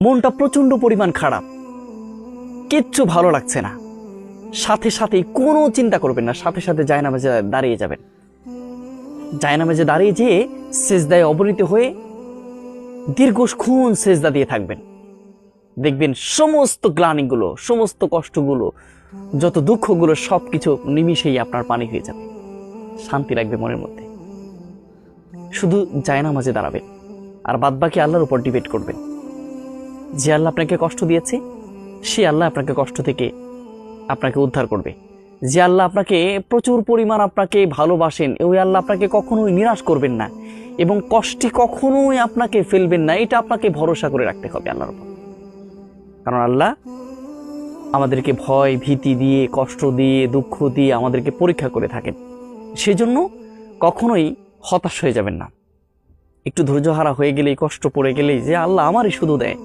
মনটা প্রচন্ড পরিমাণ খারাপ, কিচ্ছু ভালো লাগছে না, সাথে সাথেই কোনো চিন্তা করবেন না, সাথে সাথে জায়নামাজে দাঁড়িয়ে যাবেন। জায়নামাজে দাঁড়িয়ে যেয়ে সেজদায় অবনীত হয়ে দীর্ঘক্ষণ সেজদা দিয়ে থাকবেন। দেখবেন সমস্ত গ্লানিগুলো, সমস্ত কষ্টগুলো, যত দুঃখগুলো সবকিছু নিমিষেই আপনার পানি হয়ে যাবে, শান্তি লাগবে মনের মধ্যে। শুধু জায়নামাজে দাঁড়াবেন আর বাদবাকি আল্লাহর উপর ডিপেন্ড করবেন। যে আল্লাহ আপনাকে কষ্ট দিয়েছে সে আল্লাহ আপনাকে কষ্ট থেকে আপনাকে উদ্ধার করবে। যে আল্লাহ আপনাকে প্রচুর পরিমাণ আপনাকে ভালোবাসেন, ওই আল্লাহ আপনাকে কখনোই নিরাশ করবেন না এবং কষ্টে কখনোই আপনাকে ফেলবেন না। এটা আপনাকে ভরসা করে রাখতে হবে আল্লাহর উপর। কারণ আল্লাহ আমাদেরকে ভয় ভীতি দিয়ে, কষ্ট দিয়ে, দুঃখ দিয়ে আমাদেরকে পরীক্ষা করে থাকেন। সেজন্য কখনোই হতাশ হয়ে যাবেন না। একটু ধৈর্যহারা হয়ে গেলেই, কষ্ট পড়ে গেলেই যে আল্লাহ আমারই শুধু দেয়,